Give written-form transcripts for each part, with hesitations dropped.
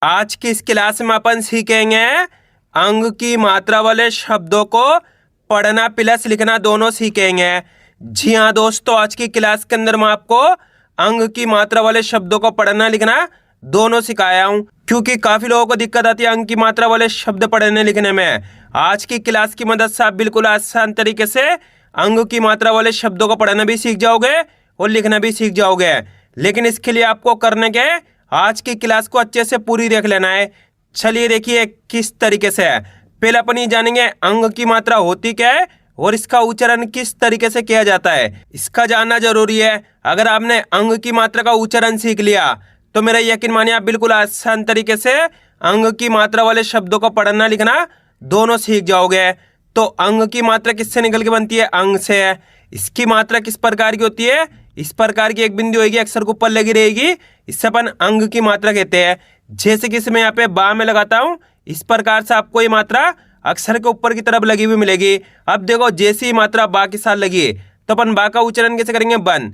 आज की इस क्लास में अपन सीखेंगे अंग की मात्रा वाले शब्दों को पढ़ना प्लस लिखना दोनों सीखेंगे। जी हाँ दोस्तों, आज की क्लास के अंदर मैं आपको अंग की मात्रा वाले शब्दों को पढ़ना लिखना दोनों सिखाया हूँ, क्योंकि काफी लोगों को दिक्कत आती है अंग की मात्रा वाले शब्द पढ़ने लिखने में। आज की क्लास की मदद से आप बिल्कुल आसान तरीके से अंग की मात्रा वाले शब्दों को पढ़ना भी सीख जाओगे और लिखना भी सीख जाओगे। लेकिन इसके लिए आपको करने के आज की क्लास को अच्छे से पूरी देख लेना है। चलिए देखिए किस तरीके से। पहले अपन ये जानेंगे अंग की मात्रा होती क्या है और इसका उच्चारण किस तरीके से किया जाता है, इसका जानना जरूरी है। अगर आपने अंग की मात्रा का उच्चारण सीख लिया तो मेरा यकीन मानिए आप बिल्कुल आसान तरीके से अंग की मात्रा वाले शब्दों को पढ़ना लिखना दोनों सीख जाओगे। तो अंग की मात्रा किससे निकल के बनती है? अंग से। इसकी मात्रा किस प्रकार की होती है? इस प्रकार की एक बिंदु होगी, अक्षर के ऊपर लगी रहेगी, इससे अपन अंग की मात्रा कहते हैं। जैसे कि इसमें यहाँ पे बा में लगाता हूँ, इस प्रकार से आपको ये मात्रा अक्षर के ऊपर की तरफ लगी हुई मिलेगी। अब देखो जैसी ही मात्रा बा के साथ लगी तो अपन बा का उच्चारण कैसे करेंगे? बन।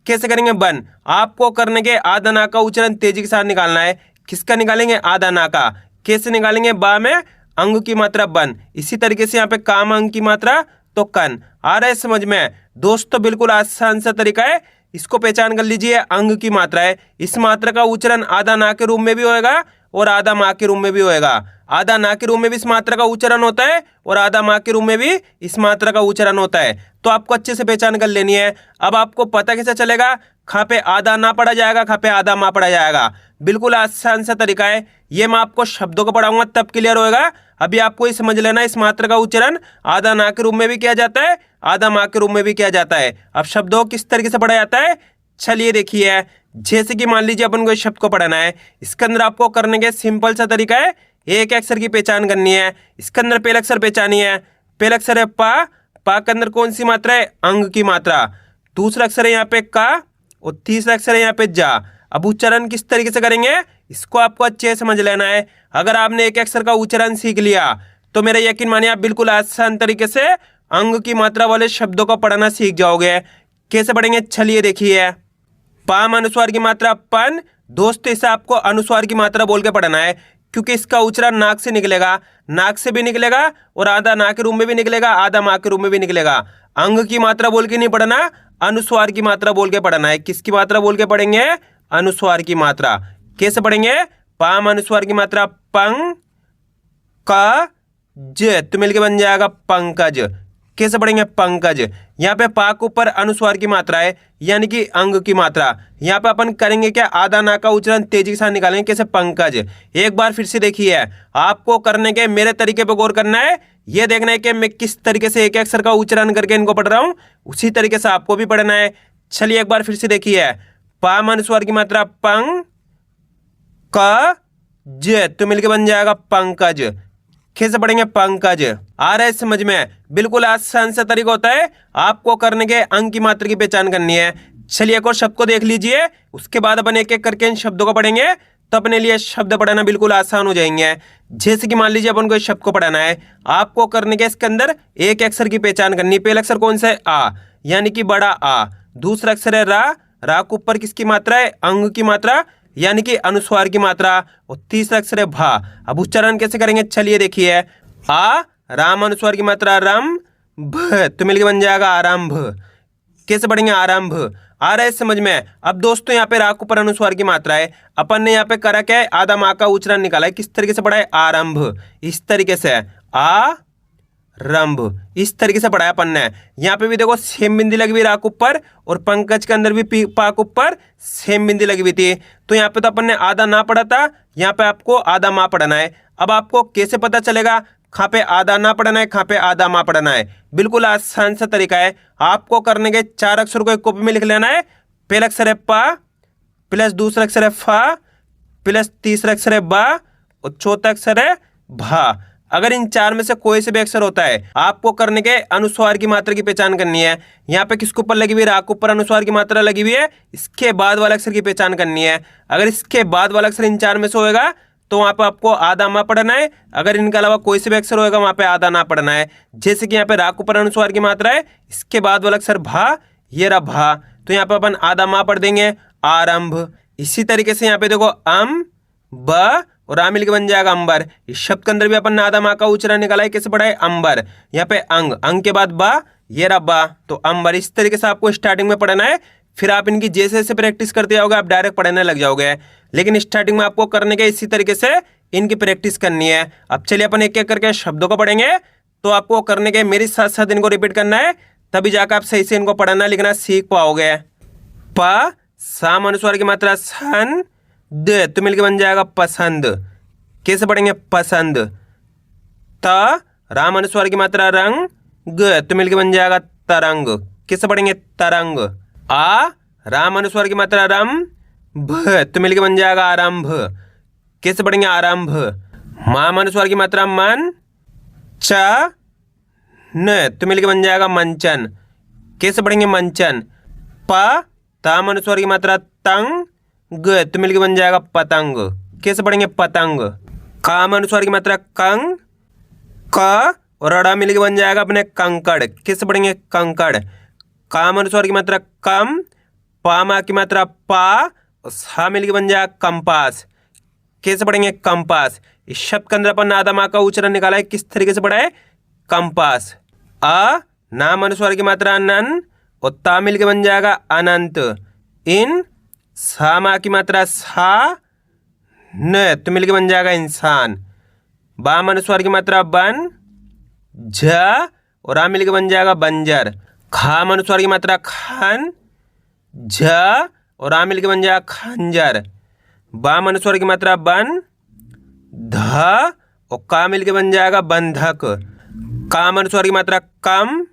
कैसे करेंगे? बन। आपको करने के आधा ना का उच्चारण तेजी के साथ निकालना है। किसका निकालेंगे? आधा ना का। कैसे निकालेंगे? बा में अंग की मात्रा बन। इसी तरीके से यहाँ पे काम अंग की मात्रा तो कन। आ रहा है समझ में दोस्तों? बिल्कुल आसान सा तरीका है, इसको पहचान कर लीजिए। अंग की मात्रा है, इस मात्रा का उच्चारण आधा ना के रूप में भी होएगा और आधा माँ के रूप में भी होएगा। आधा ना के रूप में भी इस मात्रा का उच्चारण होता है और आधा माँ के रूप में भी इस मात्रा का उच्चारण होता है। तो आपको अच्छे से पहचान कर लेनी है। अब आपको पता कैसे चलेगा कहाँ पे आधा ना पढ़ा जाएगा, कहाँ पे आधा माँ पढ़ा जाएगा? बिल्कुल आसान सा तरीका है, ये मैं आपको शब्दों को पढ़ाऊंगा तब क्लियर होएगा। अभी आपको ये समझ लेना इस मात्रा का उच्चारण आधा ना के रूप में भी किया जाता है, आधा माँ के रूप में भी किया जाता है। अब शब्दों को किस तरीके से पढ़ा जाता है चलिए देखिए। जैसे कि मान लीजिए अपन को इस शब्द को पढ़ना है, इसके अंदर आपको करने के सिंपल सा तरीका है, एक अक्षर की पहचान करनी है। इसके अंदर पहला अक्षर पहचानी है, पहला अक्षर है पा। पा के अंदर कौन सी मात्रा है? अंग की मात्रा। दूसरा अक्षर है यहाँ पे का और तीसरा अक्षर है यहाँ पे जा। अब उच्चारण किस तरीके से करेंगे इसको आपको अच्छे से समझ लेना है। अगर आपने एक अक्षर का उच्चारण सीख लिया तो मेरा यकीन मानिए आप बिल्कुल आसान तरीके से अंग की मात्रा वाले शब्दों को पढ़ना सीख जाओगे। कैसे पढ़ेंगे चलिए देखिए। पाम अनुस्वार की मात्रा पन। दोस्तों इसे आपको अनुस्वार की मात्रा बोल के पढ़ना है, क्योंकि इसका उच्चारण नाक से निकलेगा, नाक से भी निकलेगा और आधा नाक के रूप में भी निकलेगा, आधा माँ के रूप में भी निकलेगा। अंग की मात्रा बोल के नहीं पढ़ना, अनुस्वार की मात्रा बोल के पढ़ना है। किसकी मात्रा बोल के पढ़ेंगे? अनुस्वार की मात्रा। कैसे पढ़ेंगे? पाम अनुस्वार की मात्रा पंग का ज तो मिलके बन जाएगा पंकज। कैसे पढ़ेंगे? पंकज। यहाँ पे पा के ऊपर अनुस्वार की मात्रा है, यानी कि अंग की मात्रा। यहाँ पे अपन करेंगे क्या? आधा ना का उच्चारण तेजी के साथ निकालेंगे। कैसे? पंकज। एक बार फिर से देखिए, आपको करने के मेरे तरीके पे गौर करना है, ये देखना है कि मैं किस तरीके से एक अक्षर का उच्चारण करके इनको पढ़ रहा हूँ, उसी तरीके से आपको भी पढ़ना है। चलिए एक बार फिर से देखिए। पाम अनुस्वार की मात्रा पंग का ज तो मिलके बन जाएगा पंकज। कैसे पढ़ेंगे? पंकज। आ रहा है समझ में? बिल्कुल आसान सा तरीका होता है, आपको करने के अंग की मात्रा की पहचान करनी है। चलिए एक और शब्द को देख लीजिए, उसके बाद अपन एक एक करके इन शब्दों को पढ़ेंगे, तो अपने लिए शब्द पढ़ना बिल्कुल आसान हो जाएंगे। जैसे कि मान लीजिए अपन को इस शब्द को पढ़ना है, आपको करने के इसके अंदर एक अक्षर की पहचान करनी है। पहला अक्षर कौन सा है? आ, यानी कि बड़ा आ। दूसरा अक्षर है रा। रा के ऊपर किसकी मात्रा है? अंग की मात्रा, यानी कि अनुस्वार की मात्रा। और तीसरा अक्षर है भा। अब उच्चारण कैसे करेंगे चलिए देखिए। आ राम अनुस्वार की मात्रा रम भ तो मिलके बन जाएगा आरंभ। कैसे पढ़ेंगे? आरंभ। आ रहा है समझ में? अब दोस्तों यहाँ पे रा के ऊपर अनुस्वार की मात्रा है, अपन ने यहाँ पे करा क्या है? आधा माँ का उच्चारण निकाला है। किस तरीके से पढ़ा है? आरंभ। इस तरीके से आ रंभ, इस तरीके से पढ़ाया अपन ने। यहाँ पे भी देखो सेम बिंदी लगी हुई रा के ऊपर और पंकज के अंदर भी पा के ऊपर सेम बिंदी लगी हुई थी। तो यहाँ पे तो अपन ने आधा ना पढ़ा था, यहाँ पे आपको आधा माँ पढ़ना है। अब आपको कैसे पता चलेगा कहाँ पे आधा ना पढ़ना है, कहाँ पे आधा माँ पढ़ना है? बिल्कुल आसान सा तरीका है, आपको करने के चार अक्षर को एक कॉपी में लिख लेना है। पहला अक्षर है पा, प्लस दूसरा अक्षर है फा, प्लस तीसरा अक्षर है बा और चौथा अक्षर है भा। अगर इन चार में से कोई से भी अक्षर होता है, आपको करने के अनुस्वार की मात्रा की पहचान करनी है। यहाँ पे किसके ऊपर लगी हुई है? रा के ऊपर अनुस्वार की मात्रा लगी हुई है, इसके बाद वाले अक्षर की पहचान करनी है। अगर इसके बाद वाला अक्षर इन चार में से होएगा तो वहाँ पे आपको आधा माँ पढ़ना है। अगर इनके अलावा कोई से भी अक्षर होएगा वहाँ पे आधा ना पढ़ना है। जैसे कि यहाँ पे रा के ऊपर अनुस्वार की मात्रा है, इसके बाद वाला अक्षर भा, ये रहा भा, तो यहाँ पे अपन आधा माँ पढ़ देंगे आरंभ। इसी तरीके से यहाँ पे देखो अम ब और आ मिलके बन जाएगा अंबर। इस शब्द के अंदर भी अपन नादा माँ का उच्चारण निकाला है, कैसे पढ़ा है? अंबर। यहाँ पे अंग, अंग के बाद बा, ये रहा बा, तो अंबर। इस तरीके से आपको स्टार्टिंग में पढ़ना है, फिर आप इनकी जैसे जैसे प्रैक्टिस करते जाओगे आप डायरेक्ट पढ़ने लग जाओगे। लेकिन स्टार्टिंग में आपको करने के इसी तरीके से इनकी प्रैक्टिस करनी है। अब चलिए अपन एक एक करके शब्दों को पढ़ेंगे, तो आपको करने के मेरे साथ साथ इनको रिपीट करना है, तभी जाकर आप सही से इनको पढ़ना लिखना सीख पाओगे। प साम अनुस्वार की मात्रा सन, द तो मिलकर बन जाएगा पसंद, कैसे पढ़ेंगे? पसंद। त राम अनुस्वार की मात्रा रंग, ग तो मिलकर बन जाएगा तरंग, कैसे पढ़ेंगे? तरंग। आ राम अनुस्वार की मात्रा रम, भ तो मिलकर बन जाएगा आरंभ, कैसे पढ़ेंगे? आरंभ। माम अनुस्वार की मात्रा मन, च न तो मिलकर बन जाएगा मंचन, कैसे पढ़ेंगे? मंचन। प ताम अनुस्वार की मात्रा तंग, ग तो मिलकर बन जाएगा पतंग, कैसे पढ़ेंगे? पतंग। काम अनुस्वार की मात्रा कंग, क और अड़ा मिलकर बन जाएगा अपने कंकड़, कैसे पढ़ेंगे? कंकड़। काम अनुस्वार की मात्रा कम, पामा की मात्रा पा और सा मिलकर बन जाएगा कंपास, कैसे पढ़ेंगे? कंपास। इस शब्द के अंदर अपन नादा माँ का उच्चारण निकाला है, किस तरीके से पढ़ा है? कंपास। अ नाम अनुस्वार की मात्रा नन और ता मिल के बन जाएगा अनंत। इन सा माँ की मात्रा सा, न तो मिल के बन जाएगा इंसान। बाम अनुस्वार की मात्रा बन, झ और आ मिल के बन जाएगा बंजर। खाम अनुस्वार की मात्रा खन, झ और आ मिल के बन जाएगा खंजर। बाम अनुस्वार की मात्रा बन, ध और का मिल के बन जाएगा बंधक। काम अनुस्वार की मात्रा कम,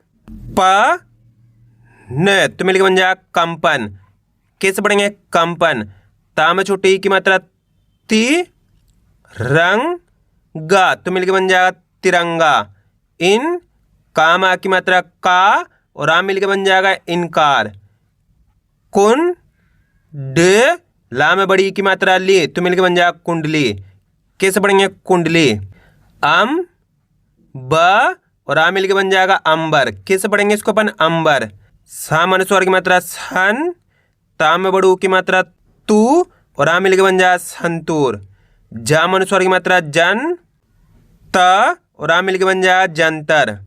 प न तो मिल के बन जाएगा कंपन, कैसे पढ़ेंगे? कंपन। ताम छोटी की मात्रा ती, रंग गा तो मिल के बन जाएगा तिरंगा। इन कामा की मात्रा का और आ मिल के बन जाएगा इनकार। कुन ड ला में बड़ी की मात्रा ली तो मिल के बन जाएगा कुंडली, कैसे पढ़ेंगे? कुंडली। अम ब और आ मिल के बन जाएगा अंबर, कैसे पढ़ेंगे इसको अपन? अंबर। साम अनुस्वार की मात्रा सन, ताम में बड़ू की मात्रा तू और आ मिल के बन जाएगा संतूर। जाम अनुस्वार की मात्रा जन, त और आ मिल के बन जाएगा जंतर।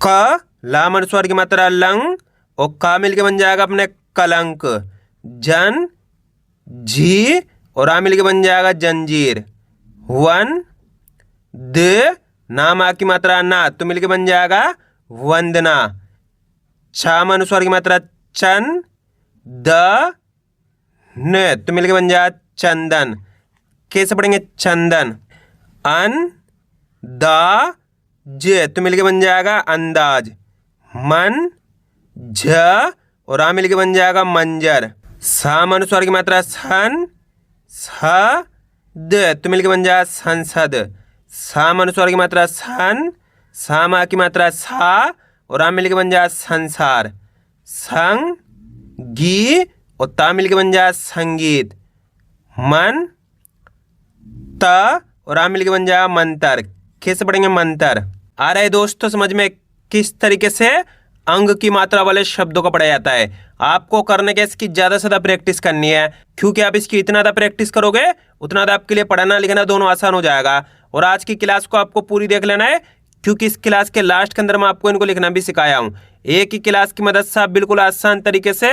क लाम अनुस्वार की मात्रा लंग और का मिल के बन जाएगा अपने कलंक। जन झी और आ मिल के बन जाएगा जंजीर। वन द नाम आ की मात्रा ना तो मिल के बन जाएगा वंदना। छाम अनुस्वार की मात्रा चन, द न तो मिल के बन जाएगा चंदन, कैसे पढ़ेंगे? चंदन। अन दा ज तो मिल के बन जाएगा अंदाज। मन झ और आ मिल के बन जाएगा मंजर। साम अनुस्वार की मात्रा सन, स द तो मिल के बन जाएगा संसद। साम अनुस्वार की मात्रा सन, सामा की मात्रा सा और आ मिल के बन जाएगा संसार। संग गी और ता मिल के बन जाएगा संगीत। मन त और आ मिल के बन जाएगा मंतर, कैसे पढ़ेंगे? मंतर। आ रहा है दोस्तों समझ में किस तरीके से अंग की मात्रा वाले शब्दों को पढ़ा जाता है? आपको करने के इसकी ज़्यादा से ज़्यादा प्रैक्टिस करनी है, क्योंकि आप इसकी इतना ज़्यादा प्रैक्टिस करोगे उतना ज़्यादा आपके लिए पढ़ना लिखना दोनों आसान हो जाएगा। और आज की क्लास को आपको पूरी देख लेना है, क्योंकि इस क्लास के लास्ट के अंदर मैं आपको इनको लिखना भी सिखाया हूँ। एक ही क्लास की मदद से आप बिल्कुल आसान तरीके से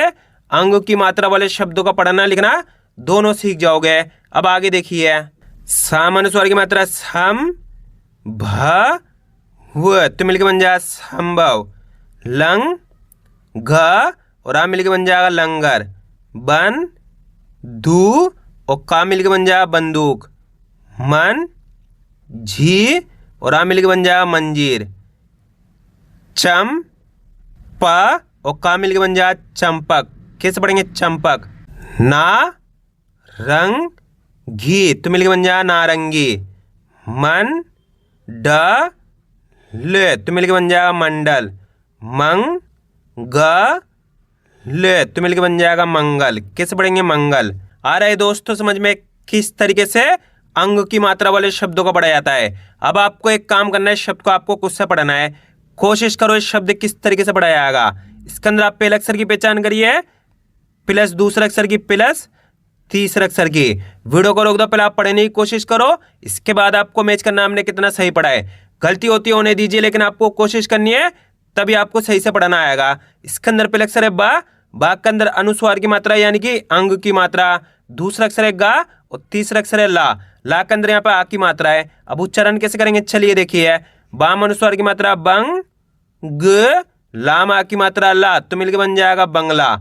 अंग की मात्रा वाले शब्दों का पढ़ना लिखना दोनों सीख जाओगे। अब आगे देखिए, साम अनुस्वार की मात्रा सम, भ व तो मिलके बन जाएगा संभव। लंग घ और आ मिलके बन जाएगा लंगर। बन धू और का मिलके बन जाएगा बंदूक। मन झी और आ मिलके बन जाएगा मंजीर। चम प और का मिलके बन जाएगा चंपक, कैसे पढ़ेंगे? चंपक। ना रंग घी तो मिलके बन जाएगा नारंगी। मन ड ले तो मिलके बन जाएगा मंडल। मंग ग ले तो मिलके बन जाएगा मंगल, कैसे पढ़ेंगे? मंगल। आ रहा है दोस्तों समझ में किस तरीके से अंग की मात्रा वाले शब्दों को पढ़ा जाता है? अब आपको एक काम करना है, शब्द को आपको खुद से पढ़ना है। कोशिश करो इस शब्द किस तरीके से पढ़ा जाएगा। इसके अंदर आप पहले अक्षर की पहचान करिए, प्लस दूसरे अक्षर की प्लस, तीसरे अक्षर की। वीडियो को रोक दो, पहले आप पढ़ने की कोशिश करो, इसके बाद आपको मैच करना हमने कितना सही पढ़ा है। गलती होती होने दीजिए, लेकिन आपको कोशिश करनी है, तभी आपको सही से पढ़ना आएगा। इसके अंदर पहले अक्षर है बा, बा के अंदर अनुस्वार की मात्रा यानी कि अंग की मात्रा। दूसरा अक्षर है गा और तीसरा अक्षर है ला, ला के अंदर यहाँ पे आ की मात्रा है। अब उच्चारण कैसे करेंगे, चलिए देखिए। बाम अनुस्वार की मात्रा बंग ग, लाम आ की मात्रा ला, तो मिलकर बन जाएगा बंगला।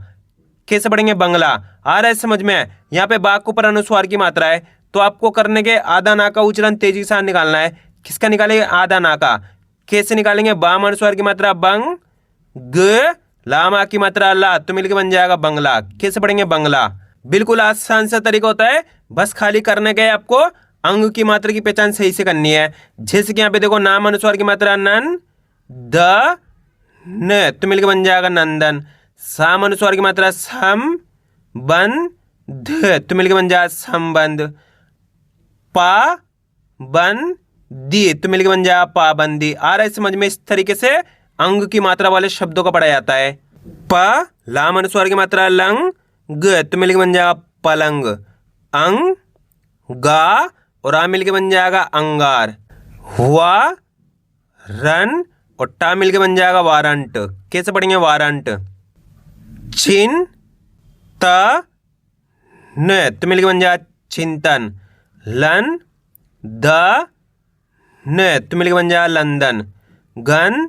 कैसे पढ़ेंगे, बंगला। आ रहा है समझ में। यहाँ पे बा के ऊपर अनुस्वार की मात्रा है, तो आपको करने के आधा ना का उच्चारण तेजी से निकालना है। किसका निकालेंगे, आधा ना का। कैसे निकालेंगे, बाम अनुस्वार की मात्रा बंग ग, लाम आ की मात्रा ला, तो मिलकर बन जाएगा बंगला। कैसे पढ़ेंगे, बंगला। बिल्कुल आसान सा तरीका होता है, बस खाली करने के आपको अंग की मात्रा की पहचान सही से करनी है। जैसे कि यहाँ पे देखो, नाम अनुस्वार की मात्रा नन द न, तो मिलकर बन जाएगा नंदन। साम अनुस्वार की मात्रा सम बन ध, तो मिलकर बन जाएगा संबंध। पा बन दी, तो मिलकर बन जाएगा पाबंदी। आ रहा है समझ में। इस तरीके से अंग की मात्रा वाले शब्दों को पढ़ा जाता है। प, लाम अनुस्वार की मात्रा लंग ग, तो मिलकर बन जाएगा पलंग। अंग गा और आ मिलकर बन जाएगा अंगार। हुआ रन और टा मिलकर बन जाएगा वारंट। कैसे पढ़ेंगे, वारंट। चिन त न, तो मिलकर बन जाएगा चिंतन। लन द न, तो मिलकर बन जाएगा लंदन। गन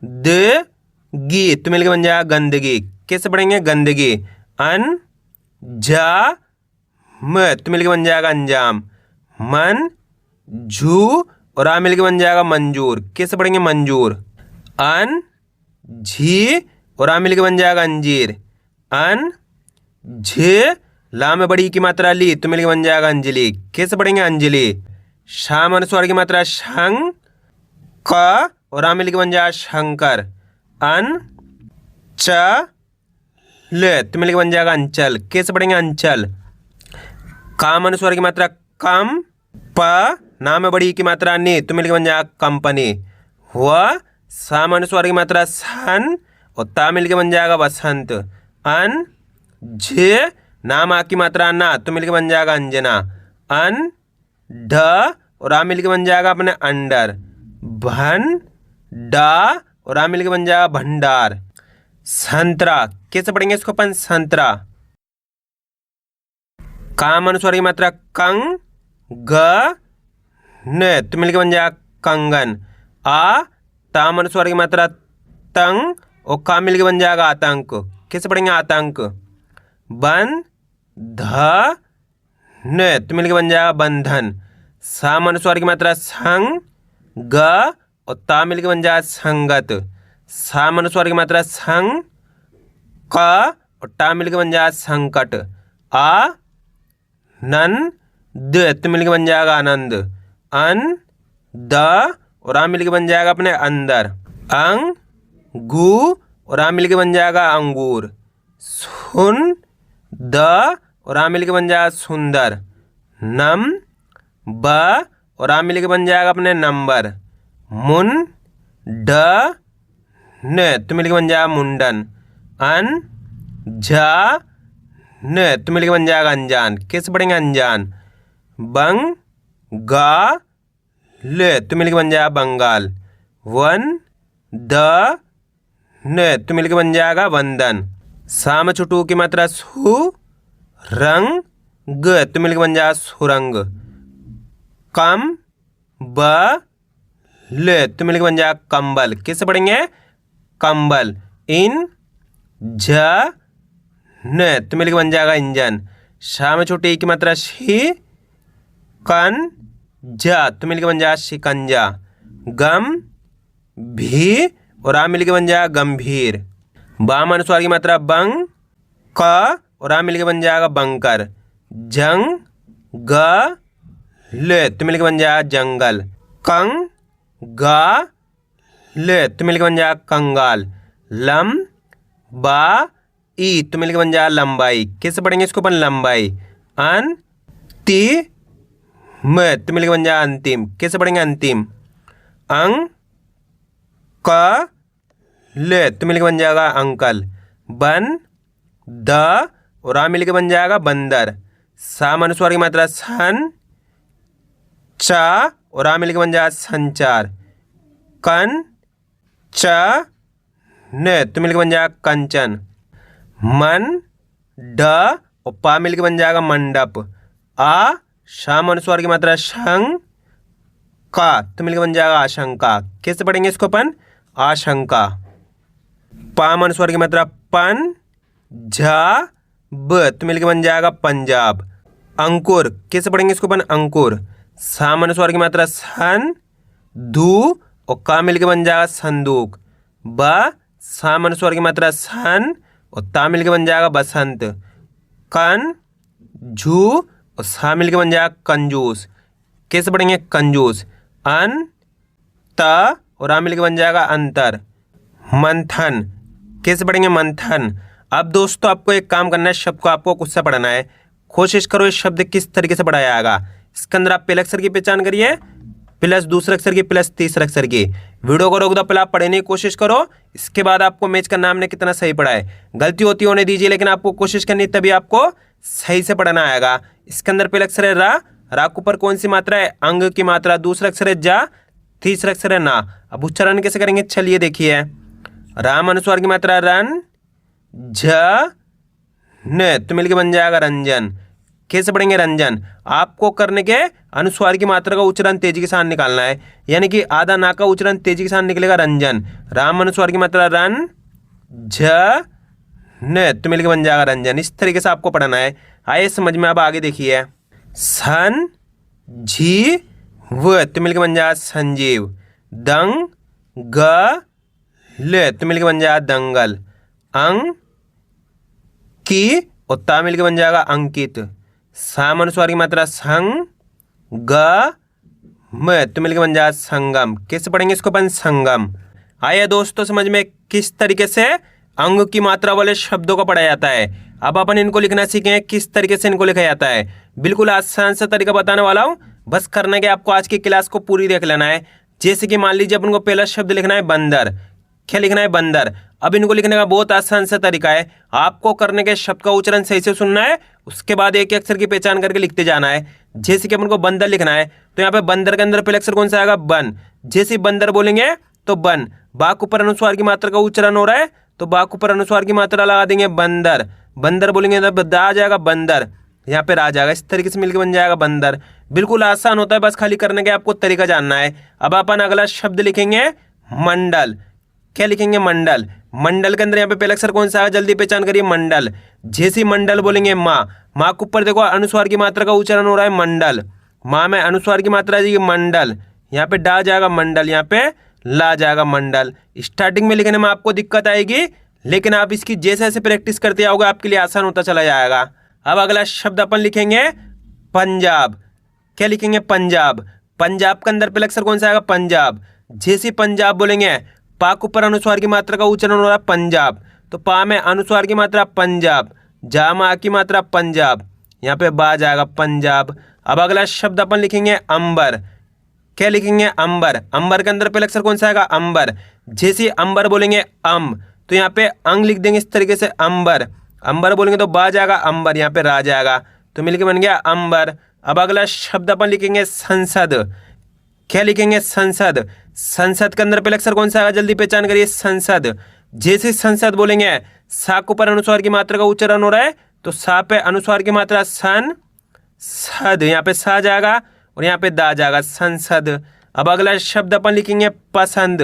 द गी, तो मिलकर बन जाएगा गंदगी। कैसे पढ़ेंगे, गंदगी। अन जा म, तो मिलकर बन जाएगा अंजाम। मन झू और आ मिलकर बन जाएगा मंजूर। कैसे पढ़ेंगे, मंजूर। अन झी और आ मिलकर बन जाएगा अंजीर। अन झ, ला में बड़ी की मात्रा ली, तो मिलकर बन जाएगा अंजलि। कैसे पढ़ेंगे, अंजलि। शाम अनुस्वार की मात्रा शंग क और आ मिलकर बन जाएगा शंकर। अन च ल, तो मिलकर बन जाएगा अंचल। कैसे पढ़ेंगे, अंचल। काम अनुस्वार की मात्रा कम प, ना में बड़ी की मात्रा नि, तो मिलकर बन जाएगा कंपनी। हुआ साम अनुस्वार की मात्रा सन और ता मिलकर बन जाएगा बसंत। अन झ, नाम आ की मात्रा ना, तो मिलकर बन जाएगा अंजना। अन ढ और आ मिलकर बन जाएगा अपने अंडर। भन डा और आ मिलकर बन जाएगा भंडार। संतरा। कैसे पढ़ेंगे इसको अपन, संतरा। काम अनुस्वार की मात्रा कंग ग न, तो मिलकर बन जाएगा कंगन। आ, ताम अनुस्वार की मात्रा तंग और का मिलकर बन जाएगा आतंक। कैसे पढ़ेंगे, आतंक। बन ध न, तो मिलकर बन जाएगा बंधन। साम अनुस्वार की मात्रा संग ग और ता मिलकर बन जाएगा संगत। साम अनुस्वार की मात्रा संग क और टा मिलकर बन जाएगा संकट। आ नन द, तो मिलकर बन जाएगा आनंद। अन द और आ मिलकर बन जाएगा अपने अंदर। अंग गु और आ मिलकर बन जाएगा अंगूर। सुन द और आ मिलकर बन जाएगा सुंदर। नम ब और आ मिलकर बन जाएगा अपने नंबर। मुन ड न, तो मिलकर बन जाएगा मुंडन। अन झा न, तो मिलकर बन जाएगा अनजान। कैसे पढ़ेंगे, अनजान। बंग गा ल, तो मिलकर बन जाएगा बंगाल। वन द न, तो मिलकर बन जाएगा वंदन। साम छुटू की मात्रा सु रंग ग, तो मिलकर बन जाएगा सुरंग। कम ब ल, तो मिलकर बन जाएगा कंबल। कैसे पढ़ेंगे, कंबल। इन झ न, तो मिलकर बन जाएगा इंजन। शाम छोटी की मात्रा शी कन जा, तो मिलकर बन जाएगा शिकंजा। गम भी और आ मिलकर बन जाएगा गंभीर। बाम अनुस्वार की मात्रा बंग क और आ मिलकर बन जाएगा बंकर। जंग ग ल, तो मिलकर बन जाएगा जंगल। कंग गा ल, तो मिलकर बन जाएगा कंगाल। लम बा ई, तो मिलकर बन जाएगा लंबाई। कैसे पढ़ेंगे इसको अपन, लंबाई। अन ति म, तो मिलकर बन जाएगा अंतिम। कैसे पढ़ेंगे, अंतिम। अंग क ल, तो मिलकर बन जाएगा अंकल। बन द और आ मिलकर बन जाएगा बंदर। साम अनुस्वार की मात्रा सन, चा और आ मिलकर बन जाएगा संचार। कन, च, न तो मिलकर बन जाएगा कंचन। मन, ड और पा मिलकर बन जाएगा मंडप। आ शाम अनुस्वार की मात्रा शंग, का तो मिलकर बन जाएगा आशंका। कैसे पढ़ेंगे इसको अपन? आशंका। पाम अनुस्वार की मात्रा पन, झा, ब तो मिलकर बन जाएगा पंजाब। अंकुर, कैसे पढ़ेंगे इसको अपन? अंकुर। साम अनुस्वार की मात्रा सन, धू और का मिलकर बन जाएगा संदूक। ब साम अनुस्वार की मात्रा सन और ता मिलकर बन जाएगा बसंत। कन, झू और सा मिलकर बन जाएगा कंजूस। कैसे पढ़ेंगे? कंजूस। अन, त और आ मिलकर बन जाएगा अंतर। मंथन, कैसे पढ़ेंगे? मंथन। अब दोस्तों आपको एक काम करना है, शब्द को आपको खुद से पढ़ना है। कोशिश करो इस शब्द किस तरीके से पढ़ाया जाएगा। इसके अंदर आप पहले अक्षर की पहचान करिए, प्लस दूसरे अक्षर की, प्लस तीसरे अक्षर की। वीडियो को रोक दो, पहले आप पढ़ने की कोशिश करो, इसके बाद आपको मैच करना हमने कितना सही पढ़ा है। गलती होती होने दीजिए, लेकिन आपको कोशिश करनी, तभी आपको सही से पढ़ना आएगा। इसके अंदर पहले अक्षर है रा, रा के ऊपर कौन सी मात्रा है? अंग की मात्रा। दूसरा अक्षर है जा, तीसरा अक्षर है ना। अब उच्चारण कैसे करेंगे? चलिए देखिए। राम अनुस्वार की मात्रा रन, झ, न तो मिलकर बन जाएगा रंजन। कैसे पढ़ेंगे? रंजन। आपको करने के अनुस्वार की मात्रा का उच्चारण तेजी के साथ निकालना है, यानी कि आधा ना का उच्चारण तेजी के साथ निकलेगा रंजन। राम अनुस्वार की मात्रा रन, झ, न तो मिलकर बन जाएगा रंजन। इस तरीके से आपको पढ़ना है। आइए समझ में। अब आगे देखिए। सन, झी, व तो मिलकर बन जाएगा संजीव। दंग, ग, ल तो मिलकर बन जाएगा दंगल। अंग, की और ता मिलकर बन जाएगा अंकित। साम अनुस्वार की मात्रा संग, ग, म तो मिलकर बन जाएगा संगम। कैसे पढ़ेंगे इसको अपन? संगम। आइए दोस्तों समझ में किस तरीके से अंग की मात्रा वाले शब्दों को पढ़ा जाता है। अब अपन इनको लिखना सीखें, किस तरीके से इनको लिखा जाता है। बिल्कुल आसान सा तरीका बताने वाला हूँ, बस करना है कि आपको आज की क्लास को पूरी देख लेना है। जैसे कि मान लीजिए अपन को पहला शब्द लिखना है बंदर। क्या लिखना है? बंदर। अब इनको लिखने का बहुत आसान सा तरीका है। आपको करने के शब्द का उच्चारण सही से सुनना है, उसके बाद एक अक्षर की पहचान करके लिखते जाना है। जैसे कि अपन को बंदर लिखना है, तो यहाँ पे बंदर के अंदर पहले अक्षर कौन सा आएगा? बन। जैसे बंदर बोलेंगे तो बन। बा के ऊपर अनुस्वार की मात्रा का उच्चारण हो रहा है, तो बा के ऊपर अनुस्वार की मात्रा लगा देंगे बंदर। बंदर बोलेंगे तो दा आ जाएगा बंदर, यहाँ पे रा जाएगा। इस तरीके से मिलकर बन जाएगा बंदर। बिल्कुल आसान होता है, बस खाली करने के आपको तरीका जानना है। अब अपन अगला शब्द लिखेंगे मंडल। क्या लिखेंगे? मंडल। मंडल के अंदर यहाँ पे पहला अक्षर कौन सा है? जल्दी पहचान करिए, मंडल। जैसी मंडल बोलेंगे माँ, माँ के ऊपर देखो अनुस्वार की मात्रा का उच्चारण हो रहा है मंडल। माँ में अनुस्वार की मात्रा जी मंडल, यहाँ पे डा जाएगा मंडल, यहाँ पे ला जाएगा मंडल। स्टार्टिंग में लिखने में आपको दिक्कत आएगी, लेकिन आप इसकी जैसे जैसे प्रैक्टिस करते जाओगे आपके लिए आसान होता चला जाएगा। अब अगला शब्द अपन लिखेंगे पंजाब। क्या लिखेंगे? पंजाब। पंजाब के अंदर पहला अक्षर कौन सा आएगा? पंजाब। जैसे पंजाब बोलेंगे, पा के ऊपर अनुस्वार की मात्रा का उच्चारण हो रहा है पंजाब, तो पा में अनुस्वार की मात्रा पंजाब, जा में आ की मात्रा पंजाब, यहाँ पे बा जाएगा पंजाब। अब अगला शब्द अपन लिखेंगे अंबर। क्या लिखेंगे? अंबर। अंबर के अंदर पहला अक्षर कौन सा आएगा? अंबर। जैसे अंबर बोलेंगे अम, तो यहाँ पे अंग लिख देंगे इस तरीके से अंबर। अंबर बोलेंगे तो बा जाएगा अंबर, यहाँ पे रा जाएगा, तो मिलके बन गया अंबर। अब अगला शब्द अपन लिखेंगे संसद। क्या लिखेंगे? संसद। संसद के अंदर पहले अक्षर कौन सा आएगा? जल्दी पहचान करिए, संसद। जैसे संसद बोलेंगे, सा के ऊपर अनुस्वार की मात्रा का उच्चारण हो रहा है, तो सा पे अनुस्वार की मात्रा सन, सद, यहाँ पे सा जाएगा और यहाँ पे दा जाएगा, संसद। अब अगला शब्द अपन लिखेंगे पसंद।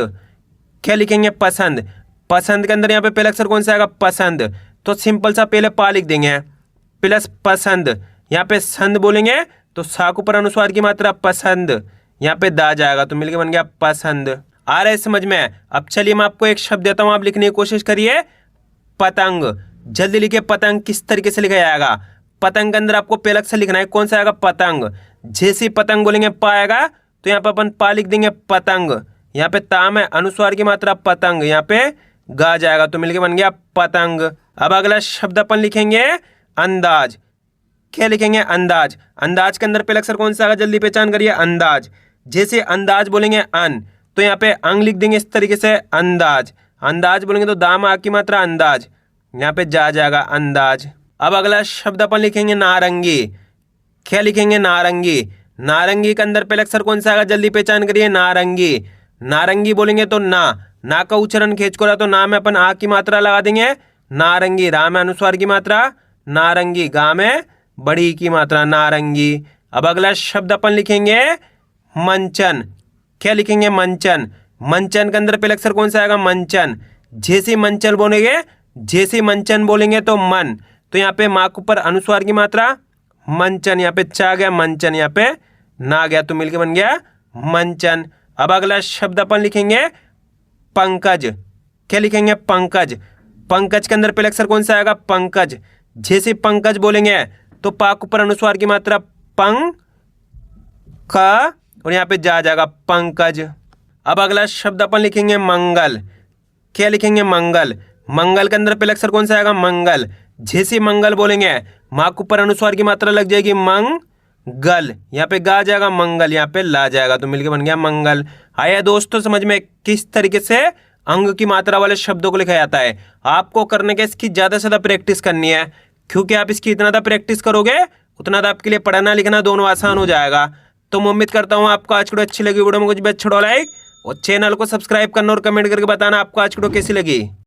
क्या लिखेंगे? पसंद। पसंद के अंदर यहाँ पे पहला अक्षर कौन सा आएगा? पसंद, तो सिंपल सा पहले पा लिख देंगे प्लस पसंद। यहाँ पे संद बोलेंगे तो सा के ऊपर अनुस्वार की मात्रा पसंद, यहाँ पे दा जाएगा, तो मिलके बन गया पसंद। आ रहा है समझ में? अब चलिए मैं आपको एक शब्द देता हूँ, आप लिखने की कोशिश करिए, पतंग। जल्दी लिखिए, पतंग किस तरीके से लिखा जाएगा। पतंग के अंदर आपको पहला अक्षर लिखना है, कौन सा आएगा? पतंग। जैसे पतंग बोलेंगे पा आएगा, तो यहाँ पे अपन पा लिख देंगे पतंग, यहाँ पे ता में अनुस्वार की मात्रा पतंग, यहाँ पे गा जाएगा, तो मिलके बन गया पतंग। अब अगला शब्द अपन लिखेंगे अंदाज। क्या लिखेंगे? अंदाज। अंदाज के अंदर पहला अक्षर कौन सा आएगा? जल्दी पहचान करिए, अंदाज। जैसे अंदाज बोलेंगे अन, तो यहाँ पे अंग लिख देंगे इस तरीके से अंदाज। अंदाज बोलेंगे तो दाम आ की मात्रा अंदाज, यहाँ पे जा जाएगा अंदाज। अब अगला शब्द अपन लिखेंगे नारंगी। क्या लिखेंगे नारंगी। नारंगी के अंदर पहले अक्षर कौन सा आएगा जल्दी पहचान करिए, नारंगी। नारंगी बोलेंगे तो ना का उच्चारण खींच को रहा तो ना में अपन आ की मात्रा लगा देंगे, नारंगी। रा में अनुस्वार की मात्रा नारंगी, गा में बड़ी की मात्रा नारंगी। अब अगला शब्द अपन लिखेंगे मंचन। क्या लिखेंगे मंचन। मंचन के अंदर पहले अक्षर कौन सा आएगा मंचन। जैसे मंचन बोलेंगे, जैसे मंचन बोलेंगे तो मन, तो यहाँ पे माँ के ऊपर अनुस्वार की मात्रा मंचन, यहाँ पे चा गया मंचन, यहाँ पे ना गया तो मिलके बन गया मंचन। अब अगला शब्द अपन लिखेंगे पंकज। क्या लिखेंगे पंकज। पंकज के अंदर पहले अक्षर कौन सा आएगा पंकज। जैसे पंकज बोलेंगे तो पा के ऊपर अनुस्वार की मात्रा पंग का और यहाँ पे जा जाएगा पंकज। अब अगला शब्द अपन लिखेंगे मंगल। क्या लिखेंगे मंगल। मंगल के अंदर पहले अक्षर कौन सा आएगा मंगल। जैसे मंगल बोलेंगे माँ के ऊपर अनुस्वार की मात्रा लग जाएगी मंगल, यहाँ पे गा जाएगा मंगल, यहाँ पे ला जाएगा तो मिलके बन गया मंगल। आया दोस्तों समझ में किस तरीके से अंग की मात्रा वाले शब्दों को लिखा जाता है। आपको करने के इसकी ज़्यादा से ज़्यादा प्रैक्टिस करनी है, क्योंकि आप इसकी इतना ज़्यादा प्रैक्टिस करोगे उतना तो आपके लिए पढ़ना लिखना दोनों आसान हो जाएगा। तो मैं उम्मीद करता हूँ आपको आज की वीडियो अच्छी लगी। वीडियो में कुछ भी अच्छा लाइक और चैनल को सब्सक्राइब करना और कमेंट करके बताना आपको आज की वीडियो कैसी लगी।